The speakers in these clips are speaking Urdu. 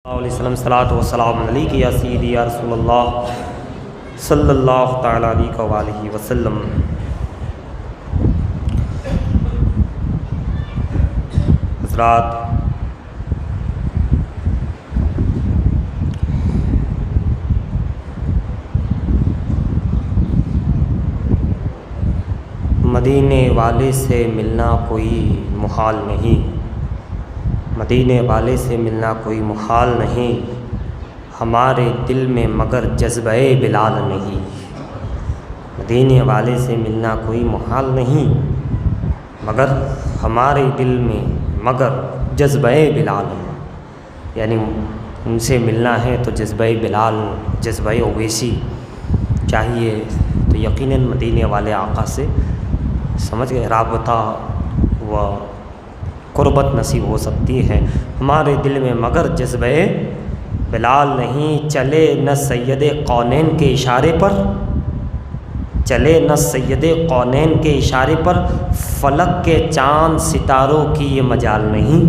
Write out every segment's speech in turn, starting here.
علیہ وسلم صلاۃ و سلام علیک یا سیدی یا رسول اللہ صلی اللہ تعالیٰ علیہ وآلہ وسلم۔ حضرات، مدینے والے سے ملنا کوئی محال نہیں، مدینے والے سے ملنا کوئی محال نہیں، ہمارے دل میں مگر جذبہ بلال نہیں۔ مدینے والے سے ملنا کوئی محال نہیں، مگر ہمارے دل میں مگر جذبہ بلال نہیں، یعنی ان سے ملنا ہے تو جذبہ بلال، جذبہ اویسی چاہیے، تو یقیناً مدینے والے آقا سے سمجھ گئے رابطہ و قربت نصیب ہو سکتی ہے۔ ہمارے دل میں مگر جذبہ بلال نہیں، چلے نہ سید کونین کے اشارے پر، چلے نہ سید کونین کے اشارے پر، فلک کے چاند ستاروں کی یہ مجال نہیں،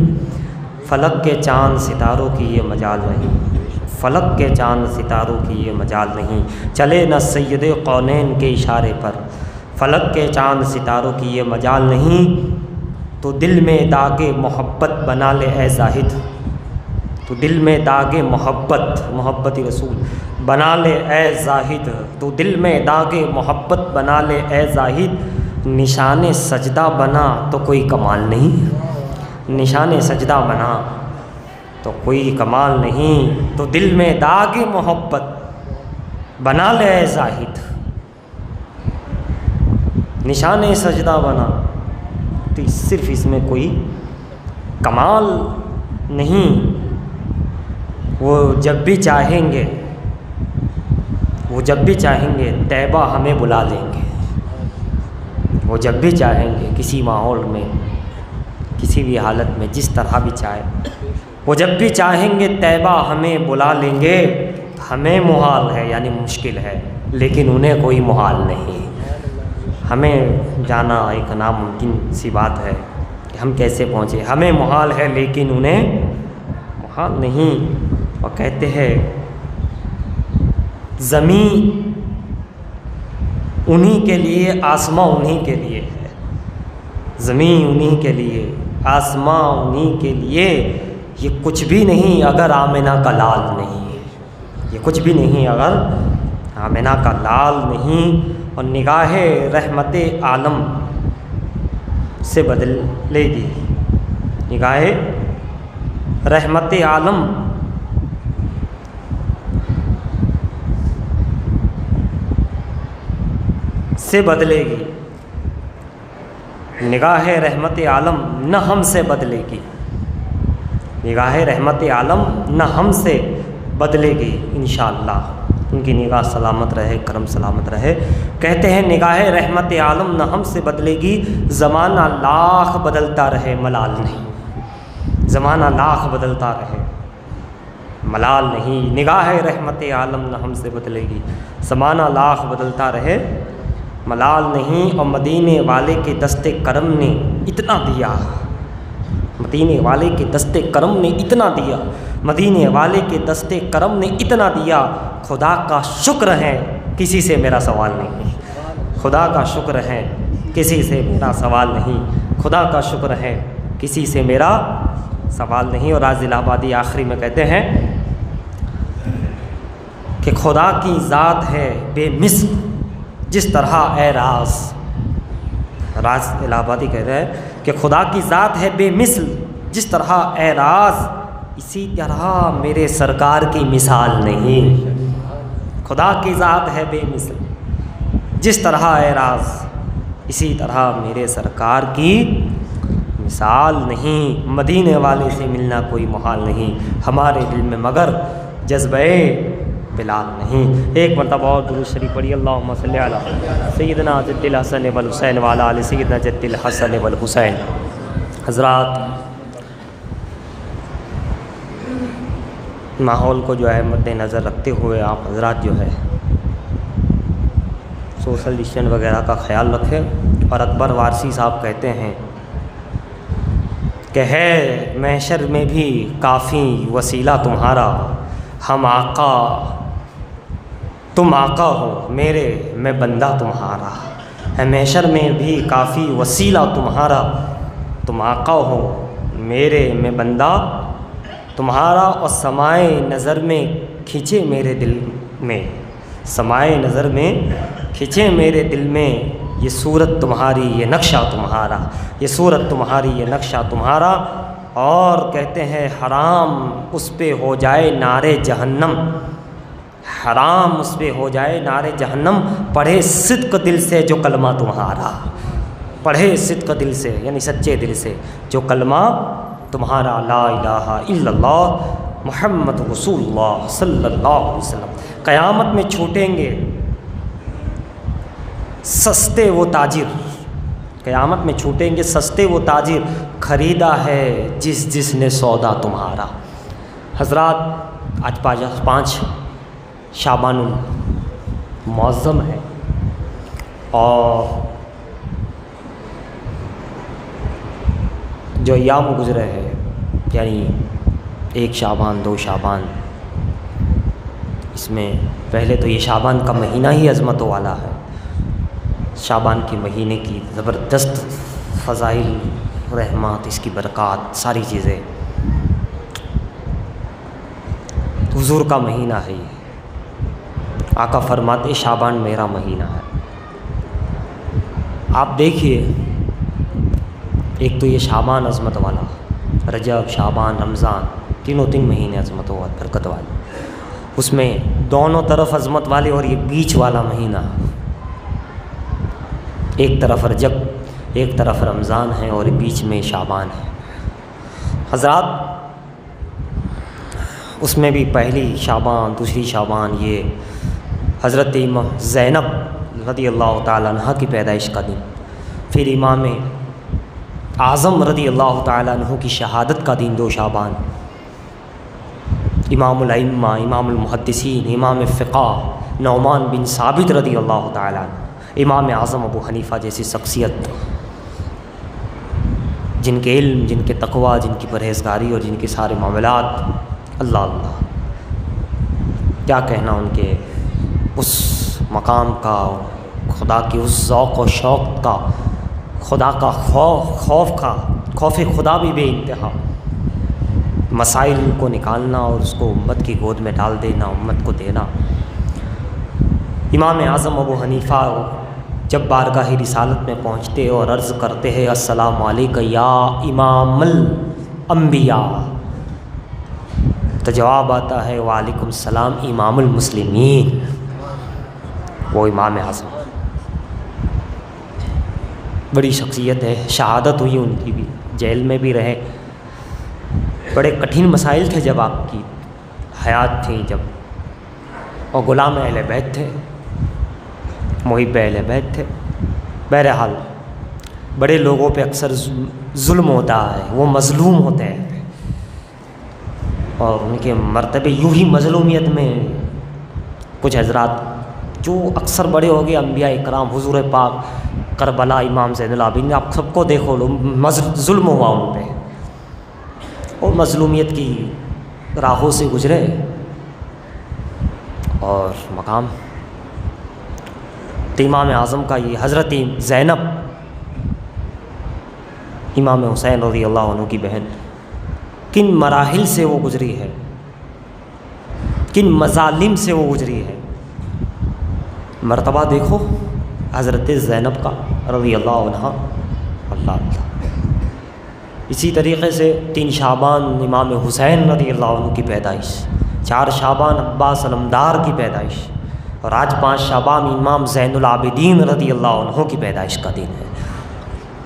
فلک کے چاند ستاروں کی یہ مجال نہیں، فلک کے چاند ستاروں کی یہ مجال نہیں، چلے نہ سید کونین کے اشارے پر، فلک کے چاند ستاروں کی یہ مجال نہیں، تو دل میں داغ محبت بنا لے اے زاہد، تو دل میں داغ محبت، محبت رسول بنا لے اے زاہد، تو دل میں داغ محبت بنا لے اے زاہد، نشان سجدہ بنا تو کوئی کمال نہیں، نشان سجدہ بنا تو کوئی کمال نہیں، تو دل میں داغ محبت بنا لے اے زاہد، نشان سجدہ بنا تو صرف اس میں کوئی کمال نہیں۔ وہ جب بھی چاہیں گے، وہ جب بھی چاہیں گے طیبہ ہمیں بلا لیں گے، وہ جب بھی چاہیں گے کسی ماحول میں، کسی بھی حالت میں، جس طرح بھی چاہے، وہ جب بھی چاہیں گے طیبہ ہمیں بلا لیں گے، ہمیں محال ہے یعنی مشکل ہے، لیکن انہیں کوئی محال نہیں، ہمیں جانا ایک ناممکن سی بات ہے کہ ہم کیسے پہنچے، ہمیں محال ہے لیکن انہیں محال نہیں۔ اور کہتے ہیں زمین انہی کے لیے، آسماں انہی کے لیے ہے، زمین انہی کے لیے، آسماں انہی کے لیے، یہ کچھ بھی نہیں اگر آمنہ کا لال نہیں، یہ کچھ بھی نہیں اگر آمنہ کا لال نہیں، اور نگاہ رحمت عالم سے بدلے گی، نگاہ رحمت عالم سے بدلے گی، نگاہ رحمت عالم نہ ہم سے بدلے گی، نگاہ رحمت عالم نہ ہم سے بدلے گی انشاءاللہ، ان کی نگاہ سلامت رہے، کرم سلامت رہے۔ کہتے ہیں نگاہ رحمت عالم نہ ہم سے بدلے گی، زمانہ لاکھ بدلتا رہے ملال نہیں، زمانہ لاکھ بدلتا رہے ملال نہیں، نگاہ رحمت عالم نہ ہم سے بدلے گی، زمانہ لاکھ بدلتا رہے ملال نہیں۔ اور مدینے والے کے دست کرم نے اتنا دیا، مدینے والے کے دست کرم نے اتنا دیا، مدینے والے کے دست کرم نے اتنا دیا، خدا کا شکر ہے کسی سے میرا سوال نہیں، خدا کا شکر ہے کسی سے میرا سوال نہیں، خدا کا شکر ہے کسی سے میرا سوال نہیں۔ اور راز الہ آبادی آخری میں کہتے ہیں کہ خدا کی ذات ہے بے مثل جس طرح اے راز الہ آبادی کہتے ہیں کہ خدا کی ذات ہے بے مثل جس طرح اے راز، اسی طرح میرے سرکار کی مثال نہیں، خدا کی ذات ہے بے مثل جس طرح اے راز، اسی طرح میرے سرکار کی مثال نہیں۔ مدینے والے سے ملنا کوئی محال نہیں، ہمارے دل میں مگر جذبہ بلال نہیں۔ ایک مرتبہ اور درود شریف پڑھی، اللہم صلی علی سیدنا جد الحسن والحسین وعلی آل سیدنا جد الحسن والحسین۔ حضرات، ماحول کو جو ہے مد نظر رکھتے ہوئے آپ حضرات جو ہے سوشل ڈسٹینس وغیرہ کا خیال رکھیں، اور اکبر وارثی صاحب کہتے ہیں کہ ہے محشر میں بھی کافی وسیلہ تمہارا، ہم آقا تم آقا ہو میرے میں بندہ تمہارا، ہے محشر میں بھی کافی وسیلہ تمہارا، تم آقا ہو میرے میں بندہ تمہارا، اور سمائے نظر میں کھنچے میرے دل میں، سمائے نظر میں کھنچے میرے دل میں، یہ صورت تمہاری یہ نقشہ تمہارا، یہ صورت تمہاری یہ نقشہ تمہارا، اور کہتے ہیں حرام اس پہ ہو جائے نار جہنم، حرام اس پہ ہو جائے نار جہنم، پڑھے صدق دل سے جو کلمہ تمہارا، پڑھے صدق دل سے یعنی سچے دل سے جو کلمہ تمہارا، لا الہ الا اللہ محمد رسول اللہ صلی اللہ علیہ وسلم۔ قیامت میں چھوٹیں گے سستے وہ تاجر، قیامت میں چھوٹیں گے سستے وہ تاجر، خریدا ہے جس نے سودا تمہارا۔ حضرات آج 5 شعبان المعظم ہے، اور جو ایام گزرے ہیں یعنی 1 شعبان 2 شعبان، اس میں پہلے تو یہ شعبان کا مہینہ ہی عظمتوں والا ہے، شعبان کے مہینے کی زبردست فضائل، رحمات، اس کی برکات، ساری چیزیں، حضور کا مہینہ ہے یہ، آقا فرماتے شعبان میرا مہینہ ہے۔ آپ دیکھیے ایک تو یہ شعبان عظمت والا، رجب شعبان رمضان تینوں 3 مہینے عظمت و برکت والے، اس میں دونوں طرف عظمت والے، اور یہ بیچ والا مہینہ، ایک طرف رجب ایک طرف رمضان ہے اور بیچ میں شعبان ہے۔ حضرات اس میں بھی پہلی شعبان دوسری شعبان یہ حضرت زینب رضی اللہ تعالیٰ عنہ کی پیدائش کا دن، پھر امام اعظم رضی اللہ تعالیٰ عنہ کی شہادت کا دن 2 شعبان، امام الائمہ امام المحدثین امام فقہ نعمان بن ثابت رضی اللہ تعالیٰ عنہ، امام اعظم ابو حنیفہ جیسی شخصیت، جن کے علم، جن کے تقوی، جن کی پرہیزگاری اور جن کے سارے معاملات، اللہ اللہ کیا کہنا ان کے اس مقام کا، خدا کے اس ذوق و شوق کا، خدا کا خوف خدا بھی بے انتہا، مسائل کو نکالنا اور اس کو امت کی گود میں ڈال دینا، امت کو دینا۔ امام اعظم ابو حنیفہ جب بارگاہ رسالت میں پہنچتے اور عرض کرتے ہیں السلام علیکم یا امام الانبیاء، تو جواب آتا ہے وعلیکم السلام امام المسلمین، وہ امام اعظم بڑی شخصیت ہے، شہادت ہوئی ان کی بھی، جیل میں بھی رہے، بڑے کٹھن مسائل تھے جب آپ کی حیات تھی جب، اور غلام اہل بیت تھے، محب اہل بیت تھے۔ بہرحال بڑے لوگوں پہ اکثر ظلم ہوتا ہے، وہ مظلوم ہوتے ہیں، اور ان کے مرتبے یوں ہی مظلومیت میں کچھ حضرات جو اکثر بڑے ہو گئے، انبیاء اکرام، حضور پاک، کربلا، امام زین العابدین، آپ سب کو دیکھو ظلم ہوا ان پہ، اور مظلومیت کی راہوں سے گزرے، اور مقام تو امام اعظم کا یہ حضرت زینب امام حسین رضی اللہ عنہ کی بہن، کن مراحل سے وہ گزری ہے، کن مظالم سے وہ گزری ہے، مرتبہ دیکھو حضرت زینب کا رضی اللہ عنہ، اللہ اللہ۔ اسی طریقے سے 3 شعبان امام حسین رضی اللہ عنہ کی پیدائش، 4 شعبان عباس علمدار کی پیدائش، اور آج 5 شعبان امام زین العابدین رضی اللہ عنہ کی پیدائش کا دن ہے،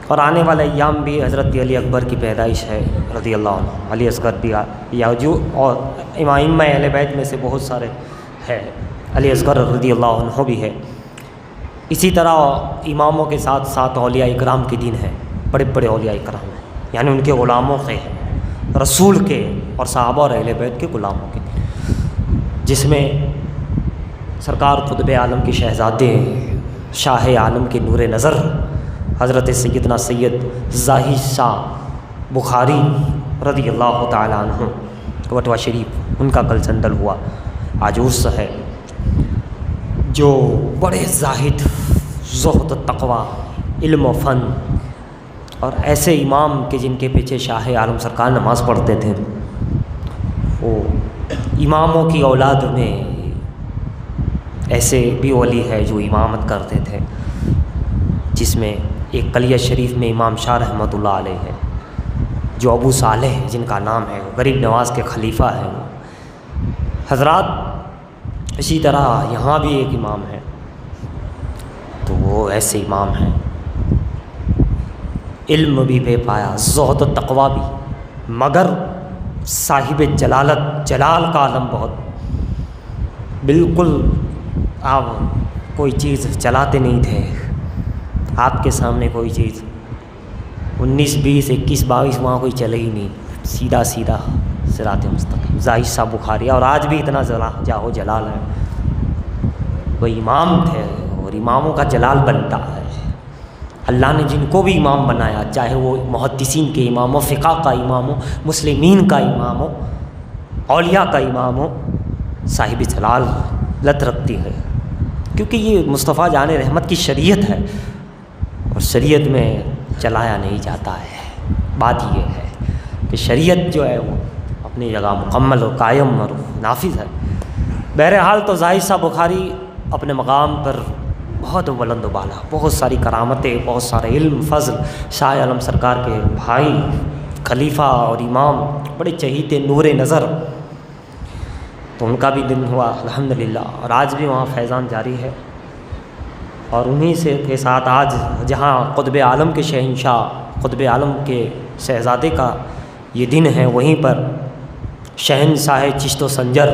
اور آنے والے ایام بھی حضرت علی اکبر کی پیدائش ہے رضی اللہ عنہ، علی اصغر بھی یاجو، اور امام اہل بیت میں سے بہت سارے ہے، علی اصغر رضی اللہ عنہ بھی ہے۔ اسی طرح اماموں کے ساتھ ساتھ اولیاء اکرام کے دن ہے، بڑے بڑے اولیاء اکرام ہیں، یعنی ان کے غلاموں کے ہیں، رسول کے اور صحابہ اور اہل بیت کے غلاموں کے، جس میں سرکار قطب عالم کے شہزادے، شاہ عالم کے نور نظر، حضرت سیدنا سید زاہد شاہ بخاری رضی اللہ تعالیٰ عنہ وٹوا شریف ان کا کل چندل ہوا، عجوز ہے جو بڑے زاہد، زہد و تقویٰ، علم و فن، اور ایسے امام کہ جن کے پیچھے شاہ عالم سرکار نماز پڑھتے تھے۔ وہ اماموں کی اولاد میں ایسے بھی ولی ہے جو امامت کرتے تھے، جس میں ایک قلیہ شریف میں امام شاہ رحمۃ اللہ علیہ ہے، جو ابو صالح جن کا نام ہے، غریب نواز کے خلیفہ ہیں وہ حضرات۔ اسی طرح یہاں بھی ایک امام ہے، تو وہ ایسے امام ہیں، علم بھی بے پایا، زہد و تقویٰ بھی، مگر صاحب جلالت، جلال کا عالم بہت، بالکل آپ کوئی چیز چلاتے نہیں تھے، آپ کے سامنے کوئی چیز 19 20 21 22 وہاں کوئی چلے ہی نہیں، سیدھا سیدھا صراط مستقیم، زاہد صاحب بخاری، اور آج بھی اتنا جاہو جلال ہے۔ وہ امام تھے اور اماموں کا جلال بنتا ہے۔ اللہ نے جن کو بھی امام بنایا، چاہے وہ محدثین کے امام ہو، فقہ کا امام ہو، مسلمین کا امام ہو، اولیاء کا امام ہو، صاحب جلال لت رکھتی ہے، کیونکہ یہ مصطفیٰ جان رحمت کی شریعت ہے، اور شریعت میں چلایا نہیں جاتا ہے۔ بات یہ ہے کہ شریعت جو ہے وہ اپنی جگہ مکمل اور قائم اور نافذ ہے۔ بہرحال تو زاہد صاحب بخاری اپنے مقام پر بہت بلند و بالا، بہت ساری کرامتیں، بہت سارے علم، فضل، شاہ عالم سرکار کے بھائی، خلیفہ اور امام، بڑے چہیتے، نور نظر، تو ان کا بھی دن ہوا الحمدللہ، اور آج بھی وہاں فیضان جاری ہے۔ اور انہی سے کے ساتھ آج جہاں قطب عالم کے شہنشاہ، قطب عالم کے شہزادے کا یہ دن ہے، وہیں پر شہنشاہ چشت و سنجر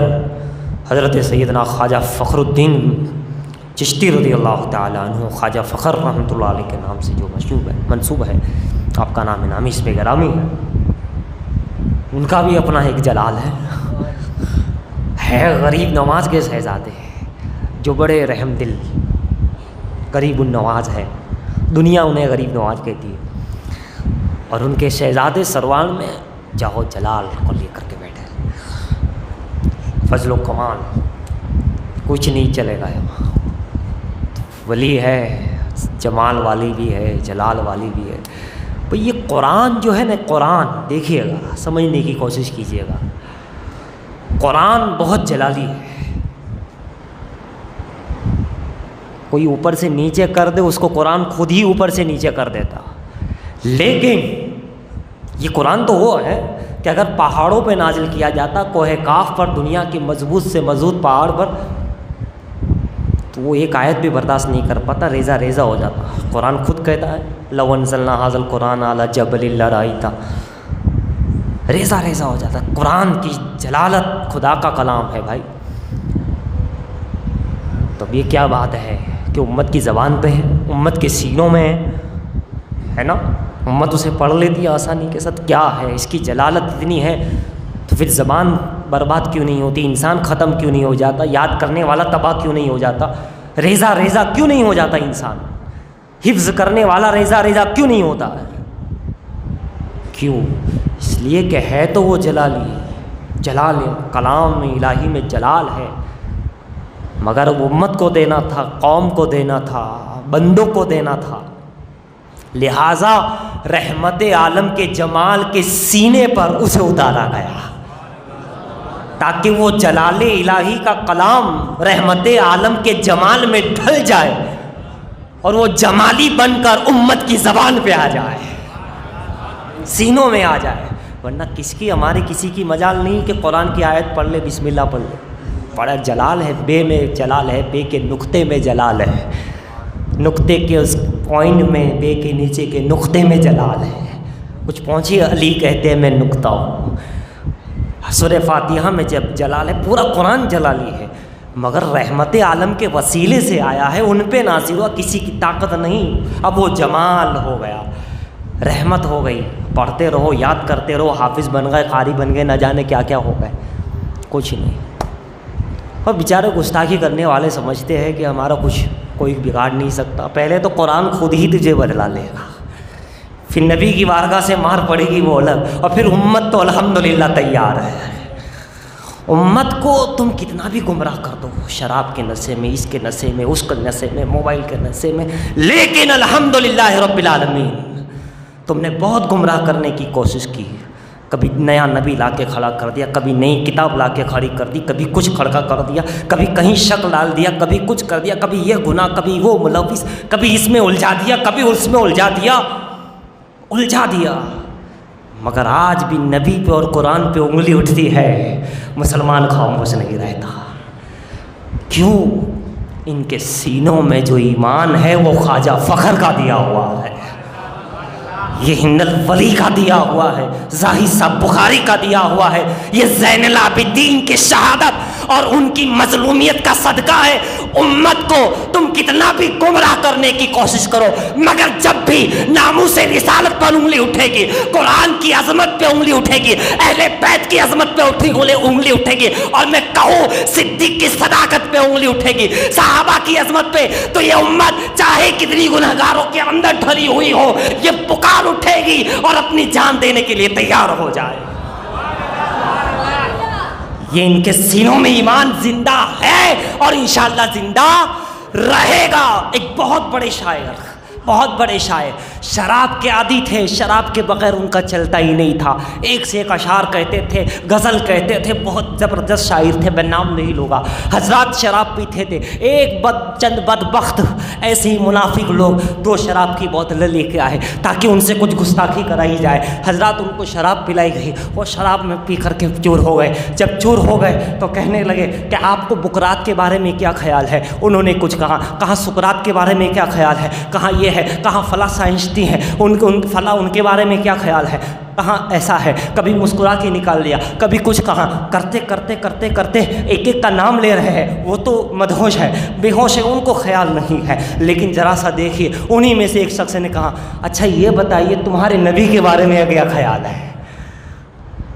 حضرت سیدنا خواجہ فخر الدین چشتی رضی اللہ تعالیٰ عنہ، خواجہ فخر رحمۃ اللہ علیہ کے نام سے جو منسوب ہے، آپ کا نام نامی اس پہ گرامی ہے، ان کا بھی اپنا ایک جلال ہے غریب نواز کے شہزادے، جو بڑے رحم دل غریب النواز ہے، دنیا انہیں غریب نواز کہتی ہے، اور ان کے شہزادے سروان میں جاہو جلال کو لے کر کے بیٹھے، فضل و کمال، کچھ نہیں چلے گا، ولی ہے، جمال والی بھی ہے، جلال والی بھی ہے۔ بھئی یہ قرآن جو ہے نا، قرآن دیکھیے گا، سمجھنے کی کوشش کیجیے گا، قرآن بہت جلالی ہے، کوئی اوپر سے نیچے کر دے اس کو قرآن خود ہی اوپر سے نیچے کر دیتا، لیکن یہ قرآن تو وہ ہے کہ اگر پہاڑوں پہ نازل کیا جاتا، کوہ کاف پر، دنیا کے مضبوط سے مضبوط پہاڑ پر، تو وہ ایک آیت بھی برداشت نہیں کر پاتا، ریزہ ریزہ ہو جاتا۔ قرآن خود کہتا ہے لو انزلنا ھذا القرآن علی جبل لرأیتہ، ریزہ ریزہ ہو جاتا۔ قرآن کی جلالت خدا کا کلام ہے بھائی، تو یہ کیا بات ہے کہ امت کی زبان پہ ہے، امت کے سینوں میں ہے نا، امت اسے پڑھ لیتی ہے آسانی کے ساتھ، کیا ہے اس کی جلالت اتنی ہے، تو پھر زبان برباد کیوں نہیں ہوتی، انسان ختم کیوں نہیں ہو جاتا، یاد کرنے والا تباہ کیوں نہیں ہو جاتا، ریزہ ریزہ کیوں نہیں ہو جاتا انسان، حفظ کرنے والا ریزہ ریزہ کیوں نہیں ہوتا ہے؟ کیوں؟ اس لیے کہ ہے تو وہ جلالی، جلال کلام الہی میں جلال ہے، مگر امت کو دینا تھا، قوم کو دینا تھا، بندوں کو دینا تھا، لہٰذا رحمت عالم کے جمال کے سینے پر اسے اتارا گیا، تاکہ وہ جلال الہی کا کلام رحمت عالم کے جمال میں ڈھل جائے اور وہ جمالی بن کر امت کی زبان پہ آ جائے، سینوں میں آ جائے۔ ورنہ ہمارے کسی کی مجال نہیں کہ قرآن کی آیت پڑھ لے، بسم اللہ پڑھ لے، بڑا جلال ہے، بے میں جلال ہے، بے کے نقطے میں جلال ہے، نقطے کے اس پوائنٹ میں، بے کے نیچے کے نقطے میں جلال ہے۔ کچھ پہنچی علی کہتے ہیں میں نقطہ ہوں، سورہ فاتحہ میں جب جلال ہے، پورا قرآن جلالی ہے، مگر رحمت عالم کے وسیلے سے آیا ہے، ان پہ نازل ہوا، کسی کی طاقت نہیں، اب وہ جمال ہو گیا، رحمت ہو گئی، پڑھتے رہو، یاد کرتے رہو، حافظ بن گئے، قاری بن گئے، نہ جانے کیا کیا ہو گئے، کچھ نہیں۔ اور بیچارے گستاخی کرنے والے سمجھتے ہیں کہ ہمارا کچھ کوئی بگاڑ نہیں سکتا، پہلے تو قرآن خود ہی تجھے بدلا لے گا، پھر نبی کی بارگاہ سے مار پڑے گی وہ الگ، اور پھر امت تو الحمدللہ تیار ہے۔ امت کو تم کتنا بھی گمراہ کر دو، شراب کے نشے میں، اس کے نشے میں، اس کے نشے میں، موبائل کے نشے میں، لیکن الحمدللہ رب العالمین تم نے بہت گمراہ کرنے کی کوشش کی۔ کبھی نیا نبی لا کے کھڑا کر دیا، کبھی نئی کتاب لا کے کھڑی کر دی، کبھی کچھ کھڑکا کر دیا، کبھی کہیں شک ڈال دیا، کبھی کچھ کر دیا، کبھی یہ گناہ، کبھی وہ ملوث، کبھی اس میں الجھا دیا، کبھی اس میں الجھا دیا۔ مگر آج بھی نبی پہ اور قرآن پہ انگلی اٹھتی ہے، مسلمان خاموش نہیں رہتا۔ کیوں؟ ان کے سینوں میں جو ایمان ہے وہ خواجہ فخر کا دیا ہوا ہے، یہ ہند الولی کا دیا ہوا ہے، زاہد صاحب بخاری کا دیا ہوا ہے، یہ زین العابدین کی شہادت اور ان کی مظلومیت کا صدقہ ہے۔ امت کو تم کتنا بھی گمراہ کرنے کی کوشش کرو، مگر جب بھی ناموس رسالت پر انگلی اٹھے گی، قرآن کی عظمت پہ انگلی اٹھے گی، اہل بیت کی عظمت پہ انگلی اٹھے گی، اور میں کہوں صدیق کی صداقت پہ انگلی اٹھے گی، صحابہ کی عظمت پہ، تو یہ امت چاہے کتنی گنہگاروں کے اندر ڈھلی ہوئی ہو، یہ پکار اٹھے گی اور اپنی جان دینے کے لیے تیار ہو جائے۔ یہ ان کے سینوں میں ایمان زندہ ہے اور انشاءاللہ زندہ رہے گا۔ ایک بہت بڑے شاعر شراب کے عادی تھے، شراب کے بغیر ان کا چلتا ہی نہیں تھا، ایک سے ایک اشعار کہتے تھے، غزل کہتے تھے، بہت زبردست شاعر تھے، میں نام نہیں لوں گا۔ حضرات شراب پیتے تھے، چند بدبخت ایسے ہی منافق لوگ دو شراب کی بوتلیں لے کے آئے تاکہ ان سے کچھ گستاخی کرائی جائے۔ حضرات ان کو شراب پلائی گئی، وہ شراب میں پی کر کے چور ہو گئے۔ جب چور ہو گئے تو کہنے لگے کہ آپ کو بکرات کے بارے میں کیا خیال ہے؟ انہوں نے کچھ کہا سکرات کے بارے میں کیا خیال ہے، کہاں یہ ہے، کہاں فلاں سائنسٹی ہیں، ان کے بارے میں کیا خیال ہے، کہاں ایسا ہے، کبھی مسکرا کے نکال لیا، کبھی کچھ کہا، کرتے ایک ایک کا نام لے رہے ہیں۔ وہ تو مدہوش ہے، بے ہوش ہے، ان کو خیال نہیں ہے، لیکن ذرا سا دیکھیے انہی میں سے ایک شخص نے کہا اچھا یہ بتائیے تمہارے نبی کے بارے میں کیا خیال ہے؟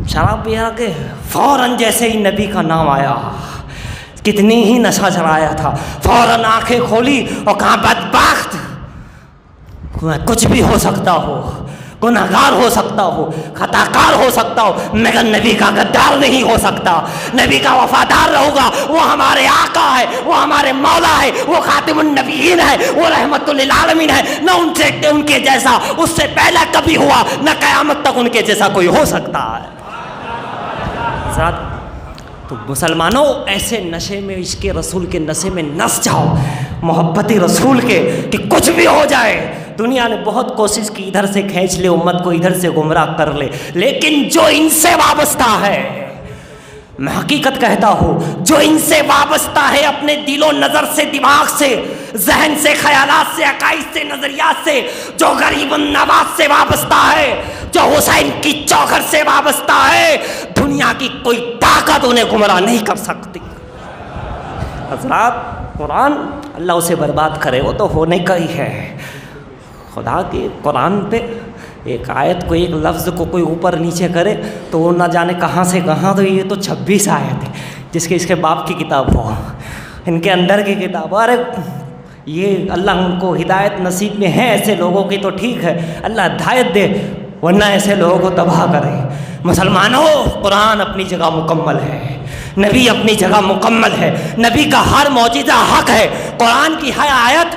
شراب پیا کے فوراً جیسے ہی نبی کا نام آیا، کتنی ہی نشہ چڑھایا تھا، فوراً آنکھیں کھولی اور کہا بدبخت، میں کچھ بھی ہو سکتا ہو، گنہگار ہو سکتا ہو، خطاکار ہو سکتا ہو، مگر نبی کا غدار نہیں ہو سکتا۔ نبی کا وفادار رہوں گا، وہ ہمارے آقا ہے، وہ ہمارے مولا ہے، وہ خاتم النبیین ہے، وہ رحمت للعالمین ہے، نہ ان کے جیسا اس سے پہلے کبھی ہوا، نہ قیامت تک ان کے جیسا کوئی ہو سکتا ہے۔ تو مسلمانوں ایسے نشے میں، عشق رسول کے نشے میں نس جاؤ، محبت رسول کے، کہ کچھ بھی ہو جائے۔ دنیا نے بہت کوشش کی ادھر سے کھینچ لے امت کو، ادھر سے گمراہ کر لے، لیکن جو ان سے وابستہ ہے، میں حقیقت کہتا ہوں، جو ان سے وابستہ ہے، اپنے دل و نظر سے، دماغ سے، ذہن سے، خیالات سے، عقائد سے، نظریات سے، جو غریب النواز سے وابستہ ہے، جو حسین کی چوکھر سے وابستہ ہے، دنیا کی کوئی طاقت انہیں گمراہ نہیں کر سکتی۔ حضرات قرآن اللہ اسے برباد کرے، وہ تو ہونے کا ہی ہے۔ خدا کے قرآن پہ ایک آیت کو، ایک لفظ کو کوئی اوپر نیچے کرے تو وہ نہ جانے کہاں سے کہاں، تو یہ تو 26 آیت ہے، جس کے اس کے باپ کی کتاب ہو، ان کے اندر کی کتاب۔ ارے یہ اللہ ان کو ہدایت نصیب میں ہے ایسے لوگوں کی تو ٹھیک ہے، اللہ ہدایت دے، ورنہ ایسے لوگوں کو تباہ کرے۔ مسلمانوں قرآن اپنی جگہ مکمل ہے، نبی اپنی جگہ مکمل ہے، نبی کا ہر معجزہ حق ہے، قرآن کی ہر آیت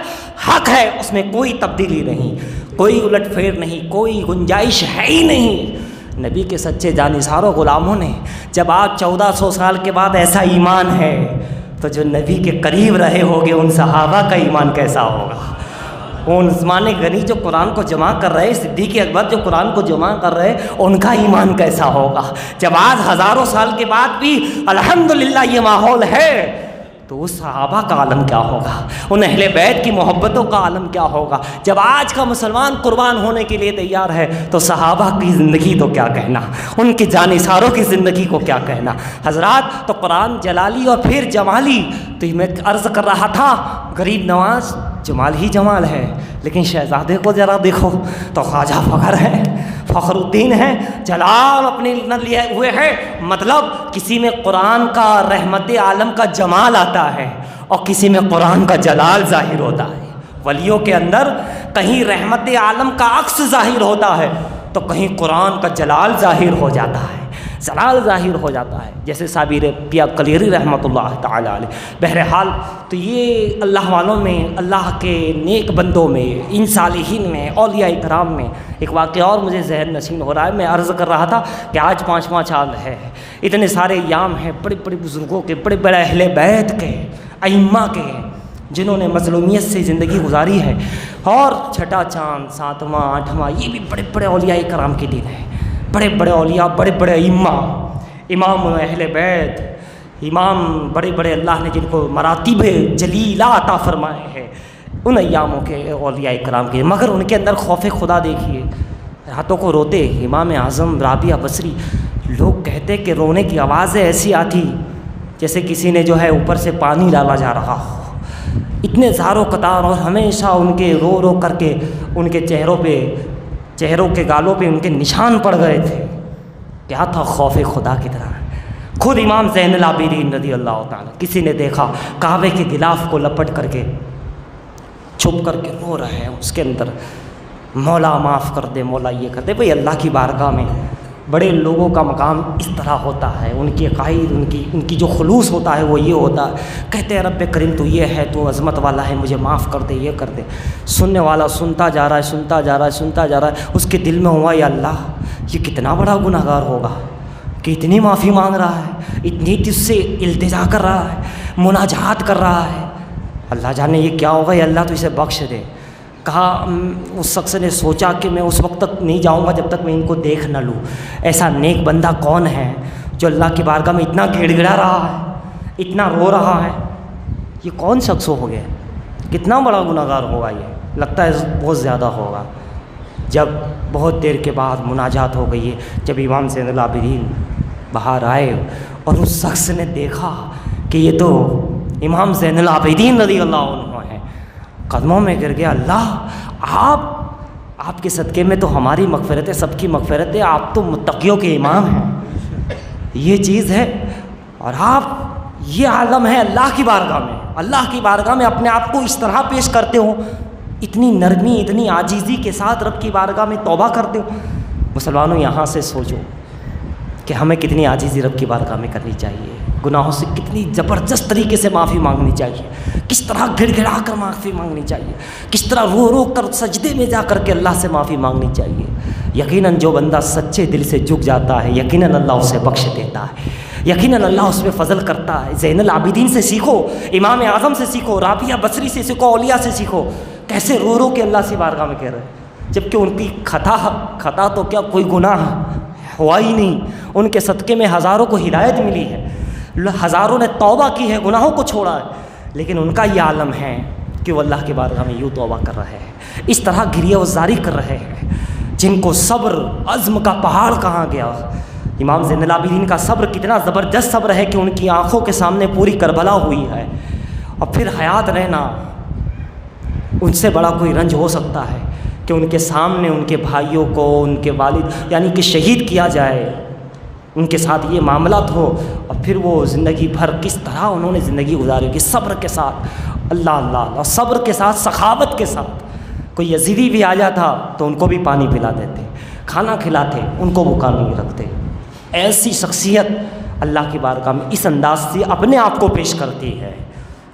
حق ہے، اس میں کوئی تبدیلی نہیں، کوئی الٹ پھیر نہیں، کوئی گنجائش ہے ہی نہیں۔ نبی کے سچے جانثاروں غلاموں نے جب آج 1400 سال کے بعد ایسا ایمان ہے، تو جو نبی کے قریب رہے ہوگے ان صحابہ کا ایمان کیسا ہوگا؟ ان عثمان غنی جو قرآن کو جمع کر رہے، صدیق اکبر جو قرآن کو جمع کر رہے، ان کا ایمان کیسا ہوگا؟ جب آج ہزاروں سال کے بعد بھی الحمدللہ یہ ماحول ہے، تو اس صحابہ کا عالم کیا ہوگا، ان اہل بیت کی محبتوں کا عالم کیا ہوگا؟ جب آج کا مسلمان قربان ہونے کے لیے تیار ہے، تو صحابہ کی زندگی تو کیا کہنا، ان کے جانثاروں کی زندگی کو کیا کہنا۔ حضرات تو قرآن جلالی اور پھر جمالی، تو میں عرض کر رہا تھا غریب نواز جمال ہی جمال ہے، لیکن شہزادے کو ذرا دیکھو تو خواجہ فخر ہے، فخر الدین ہے، جلال اپنے لیے ہوئے ہیں۔ مطلب کسی میں قرآن کا رحمت عالم کا جمال آتا ہے اور کسی میں قرآن کا جلال ظاہر ہوتا ہے۔ ولیوں کے اندر کہیں رحمت عالم کا عکس ظاہر ہوتا ہے تو کہیں قرآن کا جلال ظاہر ہو جاتا ہے، جلال ظاہر ہو جاتا ہے، جیسے صابر پیا کلیری رحمۃ اللہ تعالیٰ علیہ۔ بہرحال تو یہ اللہ والوں میں، اللہ کے نیک بندوں میں، ان صالحین میں، اولیاء کرام میں ایک واقعہ اور مجھے ذہن نشین ہو رہا ہے۔ میں عرض کر رہا تھا کہ آج 5واں چاند ہے، اتنے سارے ایام ہیں بڑے بڑے بزرگوں کے، بڑے بڑے اہل بیت کے، ائمہ کے، جنہوں نے مظلومیت سے زندگی گزاری ہے، اور چھٹا چاند 7واں 8واں یہ بھی بڑے بڑے اولیاء کرام کے دن ہیں، بڑے بڑے اولیاء، بڑے بڑے ائمہ، امام اہل بیت، امام بڑے بڑے اللہ نے جن کو مراتب جلیلہ عطا فرمائے ہیں، ان ایاموں کے اولیاء کرام کے، مگر ان کے اندر خوف خدا دیکھیے، راتوں کو روتے۔ امام اعظم رابعہ بصری، لوگ کہتے کہ رونے کی آوازیں ایسی آتی جیسے کسی نے جو ہے اوپر سے پانی ڈالا جا رہا ہو، اتنے زار و قطار، اور ہمیشہ ان کے رو رو کر کے ان کے چہروں کے گالوں پہ ان کے نشان پڑ گئے تھے۔ کیا تھا؟ خوف خدا کی طرح۔ خود امام زین العابدین رضی اللہ تعالیٰ، کسی نے دیکھا کعبے کے غلاف کو لپٹ کر کے چھپ کر کے رو رہے ہیں، اس کے اندر مولا معاف کر دے، مولا یہ کر دے۔ بھئی اللہ کی بارگاہ میں بڑے لوگوں کا مقام اس طرح ہوتا ہے، ان کی عقائد، ان کی جو خلوص ہوتا ہے وہ یہ ہوتا ہے، کہتے ہیں رب کریم تو یہ ہے، تو عظمت والا ہے، مجھے معاف کر دے، یہ کر دے۔ سننے والا سنتا جا رہا ہے، سنتا جا رہا ہے، سنتا جا رہا ہے، اس کے دل میں ہوا یا اللہ یہ کتنا بڑا گناہ گار ہوگا کہ اتنی معافی مانگ رہا ہے، اتنی تجھ سے التجا کر رہا ہے، مناجات کر رہا ہے، اللہ جانے یہ کیا ہوگا، یا اللہ تو اسے بخش دے۔ کہا اس شخص نے سوچا کہ میں اس وقت تک نہیں جاؤں گا جب تک میں ان کو دیکھ نہ لوں، ایسا نیک بندہ کون ہے جو اللہ کی بارگاہ میں اتنا گڑ گڑا رہا ہے، اتنا رو رہا ہے، یہ کون شخص ہو گیا، کتنا بڑا گناہ گار ہوگا، یہ لگتا ہے بہت زیادہ ہوگا۔ جب بہت دیر کے بعد مناجات ہو گئی ہے، جب امام زین العابدین باہر آئے اور اس شخص نے دیکھا کہ یہ تو امام زین العابدین رضی اللہ عنہ ہیں، قدموں میں گر گیا، اللہ آپ کے صدقے میں تو ہماری مغفرت ہے، سب کی مغفرت ہے، آپ تو متقیوں کے امام ہیں، یہ چیز ہے، اور آپ یہ عالم ہے اللہ کی بارگاہ میں، اللہ کی بارگاہ میں اپنے آپ کو اس طرح پیش کرتے ہو، اتنی نرمی، اتنی عاجزی کے ساتھ رب کی بارگاہ میں توبہ کرتے ہو۔ مسلمانوں یہاں سے سوچو کہ ہمیں کتنی عاجزی رب کی بارگاہ میں کرنی چاہیے، گناہوں سے کتنی زبردست طریقے سے معافی مانگنی چاہیے، کس طرح گڑ گڑا کر معافی مانگنی چاہیے، کس طرح رو رو کر سجدے میں جا کر کے اللہ سے معافی مانگنی چاہیے۔ یقیناً جو بندہ سچے دل سے جھک جاتا ہے، یقیناً اللہ اسے بخش دیتا ہے، یقیناً اللہ اس پہ فضل کرتا ہے۔ زین العابدین سے سیکھو، امام اعظم سے سیکھو، رابعہ بصری سے سیکھو، اولیاء سے سیکھو، کیسے رو رو کے اللہ سے بارگاہ میں کہہ رہے ہیں، جبکہ ان کی خطا تو کیا کوئی گناہ ہوا ہی نہیں، ان کے صدقے میں ہزاروں کو ہدایت ملی ہے، ہزاروں نے توبہ کی ہے، گناہوں کو چھوڑا ہے، لیکن ان کا یہ عالم ہے کہ وہ اللہ کے بارگاہ میں یوں توبہ کر رہے ہیں، اس طرح گریہ وزاری کر رہے ہیں، جن کو صبر، عزم کا پہاڑ کہا گیا۔ امام زین العابدین کا صبر کتنا زبردست صبر ہے کہ ان کی آنکھوں کے سامنے پوری کربلا ہوئی ہے، اور پھر حیات رہنا، ان سے بڑا کوئی رنج ہو سکتا ہے کہ ان کے سامنے ان کے بھائیوں کو، ان کے والد یعنی کہ شہید کیا جائے، ان کے ساتھ یہ معاملات ہو، اور پھر وہ زندگی بھر کس طرح انہوں نے زندگی گزاری کہ صبر کے ساتھ، اللہ اللہ اللہ، صبر کے ساتھ، سخاوت کے ساتھ۔ کوئی یزیدی بھی آ جاتا تو ان کو بھی پانی پلا دیتے، کھانا کھلاتے، ان کو بھوکا نہیں رکھتے۔ ایسی شخصیت اللہ کی بارگاہ میں اس انداز سے اپنے آپ کو پیش کرتی ہے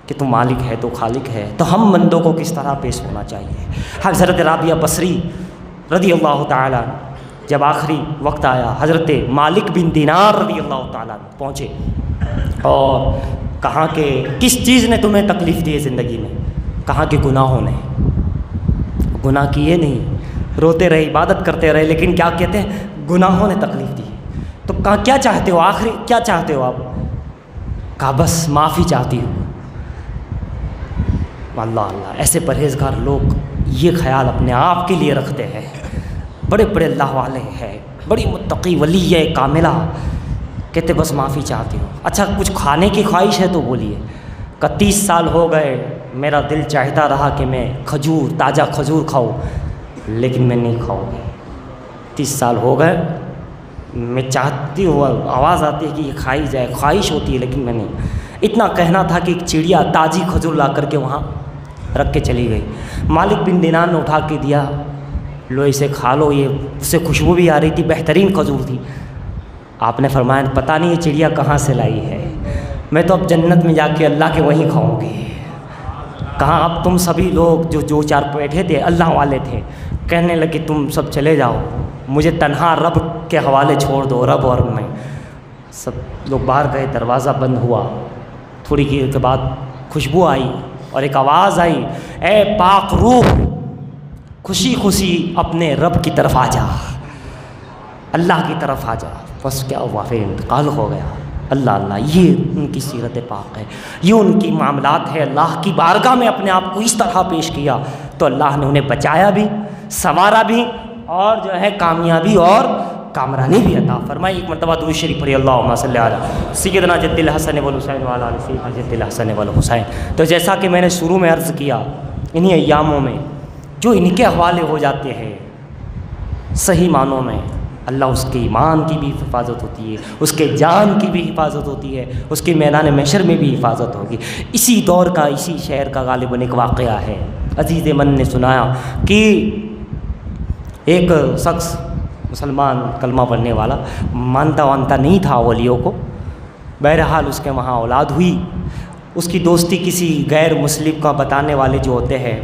کہ تو مالک ہے، تو خالق ہے، تو ہم بندوں کو کس طرح پیش ہونا چاہیے۔ حضرت رابعہ بصری رضی اللہ تعالیٰ جب آخری وقت آیا، حضرت مالک بن دینار رضی اللہ تعالیٰ پہنچے اور کہا کہ کس چیز نے تمہیں تکلیف دی ہے زندگی میں؟ کہا کہ گناہوں نے۔ گناہ کیے نہیں، روتے رہے، عبادت کرتے رہے، لیکن کیا کہتے ہیں؟ گناہوں نے تکلیف دی۔ تو کہا کیا چاہتے ہو، آخری کیا چاہتے ہو آپ؟ کہا بس معافی چاہتی ہوں۔ اللہ اللہ، ایسے پرہیزگار لوگ یہ خیال اپنے آپ کے لیے رکھتے ہیں، بڑے بڑے اللہ والے ہیں، بڑی متقی ولی ہے کاملہ، کہتے بس معافی چاہتی ہوں۔ اچھا کچھ کھانے کی خواہش ہے تو بولیے۔ کہ 30 سال ہو گئے میرا دل چاہتا رہا کہ میں کھجور، تازہ کھجور کھاؤں، لیکن میں نہیں کھاؤں گی۔ 30 سال ہو گئے، میں چاہتی ہوں، آواز آتی ہے کہ یہ کھائی جائے، خواہش ہوتی ہے، لیکن میں نہیں۔ اتنا کہنا تھا کہ ایک چڑیا تازی کھجور لا کر کے وہاں رکھ کے چلی گئی۔ مالک بن دینار نے اٹھا کے دیا، لو اسے کھا لو، یہ اس سے خوشبو بھی آ رہی تھی، بہترین کھجور تھی۔ آپ نے فرمایا پتہ نہیں یہ چڑیا کہاں سے لائی ہے، میں تو اب جنت میں جا کے اللہ کے وہیں کھاؤں گی۔ کہاں اب تم سبھی لوگ جو چار بیٹھے تھے اللہ والے تھے، کہنے لگے تم سب چلے جاؤ، مجھے تنہا رب کے حوالے چھوڑ دو، رب اور میں۔ سب لوگ باہر گئے، دروازہ بند ہوا، تھوڑی دیر کے بعد خوشبو آئی اور ایک آواز آئی، اے پاک روح خوشی خوشی اپنے رب کی طرف آ جا، اللہ کی طرف آ جا۔ بس کیا ہوا، پھر انتقال ہو گیا۔ اللہ اللہ، یہ ان کی سیرت پاک ہے، یہ ان کی معاملات ہے۔ اللہ کی بارگاہ میں اپنے آپ کو اس طرح پیش کیا تو اللہ نے انہیں بچایا بھی، سنوارا بھی، اور جو ہے کامیابی اور کامرانی بھی عطا فرمائی۔ ایک مرتبہ درود شریف پڑھی، اللہم صلی علی سیدنا جد الحسن والحسین وعلی آل سیدنا جد الحسن والحسین۔ تو جیسا کہ میں نے شروع میں عرض کیا، انہی ایاموں میں جو ان کے حوالے ہو جاتے ہیں صحیح معنوں میں، اللہ اس کے ایمان کی بھی حفاظت ہوتی ہے، اس کے جان کی بھی حفاظت ہوتی ہے، اس کے میدان محشر میں بھی حفاظت ہوگی۔ اسی دور کا، اسی شہر کا غالباً ایک واقعہ ہے۔ عزیز من نے سنایا کہ ایک شخص مسلمان کلمہ پڑھنے والا، مانتا وانتا نہیں تھا ولیوں کو، بہرحال اس کے وہاں اولاد ہوئی۔ اس کی دوستی کسی غیر مسلم کا بتانے والے جو ہوتے ہیں،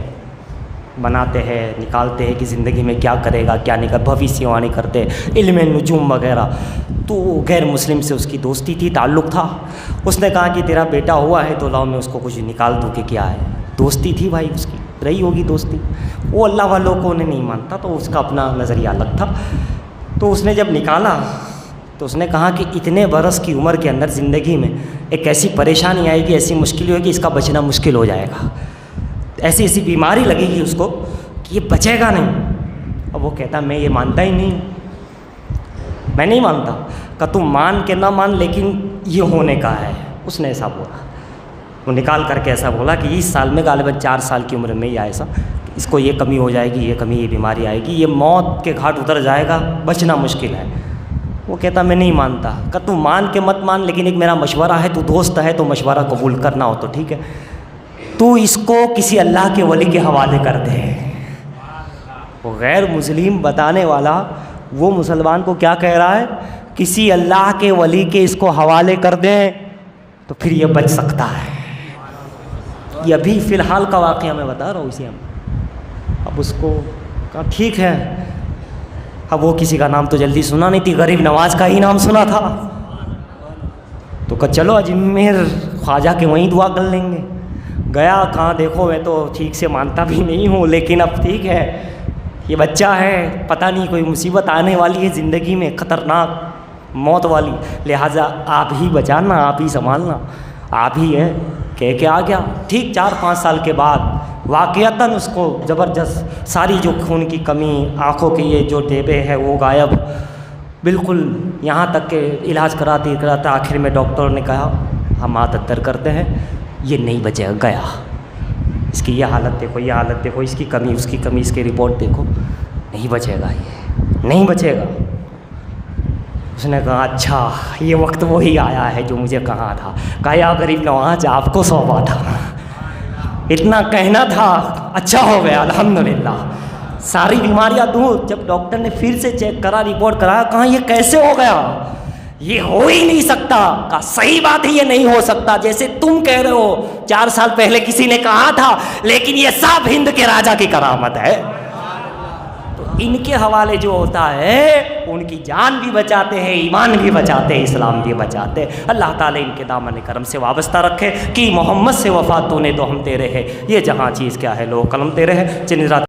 بناتے ہیں، نکالتے ہیں کہ زندگی میں کیا کرے گا کیا نہیں، بھویشیوانی کرتے، علم نجوم وغیرہ، تو غیر مسلم سے اس کی دوستی تھی، تعلق تھا۔ اس نے کہا کہ تیرا بیٹا ہوا ہے تو لاؤ میں اس کو کچھ نکال دوں کہ کیا ہے۔ دوستی تھی بھائی، اس کی رہی ہوگی دوستی، وہ اللہ والوں کو نہیں مانتا تو اس کا اپنا نظریہ الگ تھا۔ تو اس نے جب نکالا تو اس نے کہا کہ اتنے برس کی عمر کے اندر زندگی میں ایک ایسی پریشانی آئے گی، ایسی مشکل ہوئے گی، اس کا بچنا مشکل ہو جائے گا، ایسی ایسی بیماری لگے گی اس کو کہ یہ بچے گا نہیں۔ اب وہ کہتا میں یہ مانتا ہی نہیں، میں نہیں مانتا۔ کہ تم مان کے نہ مان لیکن یہ ہونے کا ہے۔ اس نے ایسا بولا، وہ نکال کر کے ایسا بولا کہ اس سال میں غالباً 4 سال کی عمر میں ہی ایسا، اس کو یہ کمی ہو جائے گی، یہ کمی، یہ بیماری آئے گی، یہ موت کے گھاٹ اتر جائے گا، بچنا مشکل ہے۔ وہ کہتا میں نہیں مانتا۔ کہ تم مان کے مت مان، لیکن ایک میرا مشورہ ہے، تو دوست ہے تو مشورہ قبول کرنا ہو تو ٹھیک ہے، تو اس کو کسی اللہ کے ولی کے حوالے کر دے۔ وہ غیر مسلم بتانے والا وہ مسلمان کو کیا کہہ رہا ہے، کسی اللہ کے ولی کے اس کو حوالے کر دیں تو پھر یہ بچ سکتا ہے۔ یہ ابھی فی الحال کا واقعہ میں بتا رہا ہوں اسے۔ اب اس کو کہا ٹھیک ہے۔ اب وہ کسی کا نام تو جلدی سنا نہیں تھی، غریب نواز کا ہی نام سنا تھا، تو کہا چلو اجمیر خواجہ کے وہیں دعا کر لیں گے۔ گیا، کہاں دیکھو میں تو ٹھیک سے مانتا بھی نہیں ہوں، لیکن اب ٹھیک ہے، یہ بچہ ہے، پتہ نہیں کوئی مصیبت آنے والی ہے زندگی میں، خطرناک موت والی، لہٰذا آپ ہی بچانا، آپ ہی سنبھالنا، آپ ہی ہے۔ کہہ کے آ گیا۔ ٹھیک 4-5 سال کے بعد واقعتاً اس کو زبردست ساری جو خون کی کمی، آنکھوں کے یہ جو ڈیبے ہیں وہ غائب، بالکل، یہاں تک کہ علاج کراتے آخر میں ڈاکٹر نے کہا ہم عادت در کرتے ہیں، یہ نہیں بچے گا، گیا۔ اس کی یہ حالت دیکھو، یہ حالت دیکھو، اس کی کمی، اس کی کمی، اس کی رپورٹ دیکھو، نہیں بچے گا، یہ نہیں بچے گا۔ اس نے کہا اچھا یہ وقت وہی آیا ہے جو مجھے کہا تھا، کہا یا غریب نواز آپ کو سونپا تھا، اتنا کہنا تھا، اچھا ہو گیا الحمدللہ، ساری بیماریاں دور۔ جب ڈاکٹر نے پھر سے چیک کرا، رپورٹ کرایا، کہا یہ کیسے ہو گیا، یہ ہو ہی نہیں سکتا۔ کہا صحیح بات ہے، یہ نہیں ہو سکتا، جیسے تم کہہ رہے ہو 4 سال پہلے کسی نے کہا تھا، لیکن یہ سب ہند کے راجا کی کرامت ہے۔ تو ان کے حوالے جو ہوتا ہے ان کی جان بھی بچاتے ہیں، ایمان بھی بچاتے ہیں، اسلام بھی بچاتے ہیں۔ اللہ تعالیٰ ان کے دامن کرم سے وابستہ رکھے کہ محمد سے وفا تو نے تو ہم تیرے ہے، یہ جہاں چیز کیا ہے لو قلم تیرے ہے۔